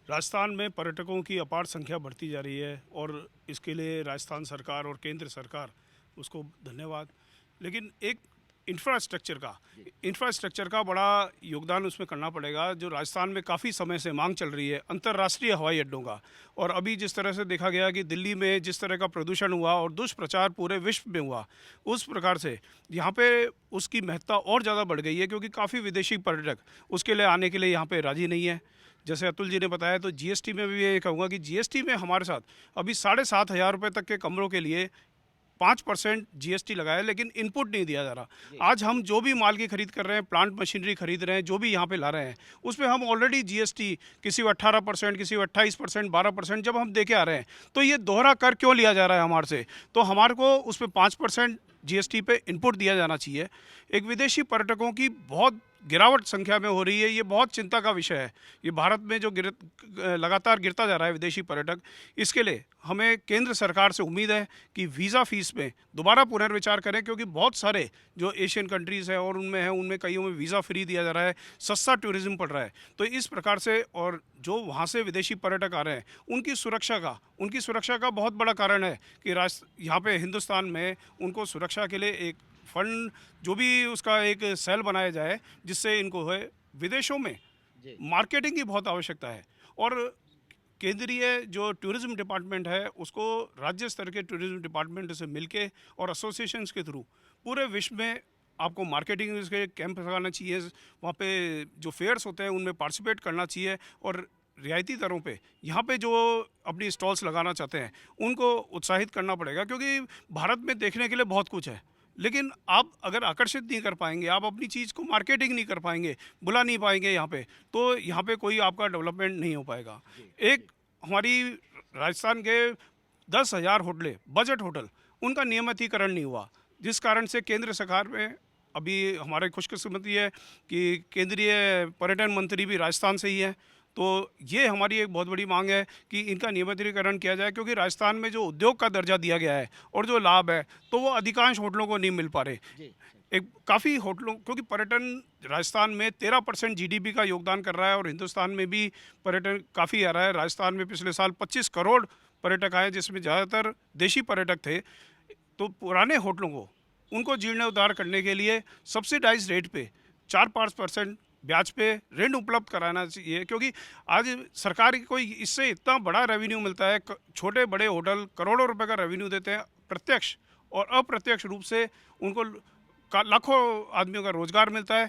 राजस्थान में पर्यटकों की अपार संख्या बढ़ती जा रही है और इसके लिए राजस्थान सरकार और केंद्र सरकार उसको धन्यवाद। लेकिन एक इंफ्रास्ट्रक्चर का बड़ा योगदान उसमें करना पड़ेगा, जो राजस्थान में काफ़ी समय से मांग चल रही है अंतर्राष्ट्रीय हवाई अड्डों का। और अभी जिस तरह से देखा गया कि दिल्ली में जिस तरह का प्रदूषण हुआ और दुष्प्रचार पूरे विश्व में हुआ, उस प्रकार से यहाँ पे उसकी महत्ता और ज़्यादा बढ़ गई है, क्योंकि काफ़ी विदेशी पर्यटक उसके लिए आने के लिए यहाँ पे राज़ी नहीं है। जैसे अतुल जी ने बताया, तो जीएसटी में भी ये कहूँगा कि जीएसटी में हमारे साथ अभी 7,500 रुपये तक के कमरों के लिए 5% जीएसटी लगाया, लेकिन इनपुट नहीं दिया जा रहा। आज हम जो भी माल की खरीद कर रहे हैं, प्लांट मशीनरी खरीद रहे हैं, जो भी यहाँ पे ला रहे हैं, उस पर हम ऑलरेडी जीएसटी किसी को 18%, किसी को 28%, 12% जब हम दे के आ रहे हैं, तो ये दोहरा कर क्यों लिया जा रहा है हमारे से? तो हमारे को उस पर 5% जीएसटी पे इनपुट दिया जाना चाहिए। एक विदेशी पर्यटकों की बहुत गिरावट संख्या में हो रही है, ये बहुत चिंता का विषय है। ये भारत में जो लगातार गिरता जा रहा है विदेशी पर्यटक, इसके लिए हमें केंद्र सरकार से उम्मीद है कि वीज़ा फ़ीस में दोबारा पुनर्विचार करें, क्योंकि बहुत सारे जो एशियन कंट्रीज़ हैं और उनमें कईयों में वीज़ा फ्री दिया जा रहा है, सस्ता टूरिज़्म पड़ रहा है। तो इस प्रकार से, और जो वहाँ से विदेशी पर्यटक आ रहे हैं उनकी सुरक्षा का बहुत बड़ा कारण है कि यहाँ पे हिंदुस्तान में उनको सुरक्षा के लिए एक फंड, जो भी उसका एक सेल बनाया जाए, जिससे इनको है विदेशों में जी। मार्केटिंग की बहुत आवश्यकता है। और केंद्रीय जो टूरिज्म डिपार्टमेंट है, उसको राज्य स्तर के टूरिज्म डिपार्टमेंट से मिलके और एसोसिएशंस के थ्रू पूरे विश्व में आपको मार्केटिंग के कैंप लगाना चाहिए। वहाँ पे जो फेयर्स होते हैं उनमें पार्टिसिपेट करना चाहिए, और रियायती दरों पे यहाँ पे जो अपनी स्टॉल्स लगाना चाहते हैं उनको उत्साहित करना पड़ेगा, क्योंकि भारत में देखने के लिए बहुत कुछ है। लेकिन आप अगर आकर्षित नहीं कर पाएंगे, आप अपनी चीज़ को मार्केटिंग नहीं कर पाएंगे, बुला नहीं पाएंगे यहाँ पे, तो यहाँ पे कोई आपका डेवलपमेंट नहीं हो पाएगा। एक हमारी राजस्थान के 10,000 होटलें, बजट होटल, उनका नियमितीकरण नहीं हुआ, जिस कारण से केंद्र सरकार में अभी हमारे खुशकिस्मती है कि केंद्रीय पर्यटन मंत्री भी राजस्थान से ही है। तो ये हमारी एक बहुत बड़ी मांग है कि इनका नियमितीकरण किया जाए, क्योंकि राजस्थान में जो उद्योग का दर्जा दिया गया है और जो लाभ है, तो वो अधिकांश होटलों को नहीं मिल पा रहे। जी, सही। एक काफ़ी होटलों, क्योंकि पर्यटन राजस्थान में 13% जीडीपी का योगदान कर रहा है, और हिंदुस्तान में भी पर्यटन काफ़ी आ रहा है। राजस्थान में पिछले साल 25 करोड़ पर्यटक आए, जिसमें ज़्यादातर देशी पर्यटक थे। तो पुराने होटलों को, उनको जीर्णोद्धार करने के लिए सब्सिडाइज रेट पे 4-5% ब्याज पे ऋण उपलब्ध कराना चाहिए, क्योंकि आज सरकार की कोई इससे इतना बड़ा रेवेन्यू मिलता है। छोटे बड़े होटल करोड़ों रुपए का रेवेन्यू देते हैं, प्रत्यक्ष और अप्रत्यक्ष रूप से उनको लाखों आदमियों का रोजगार मिलता है।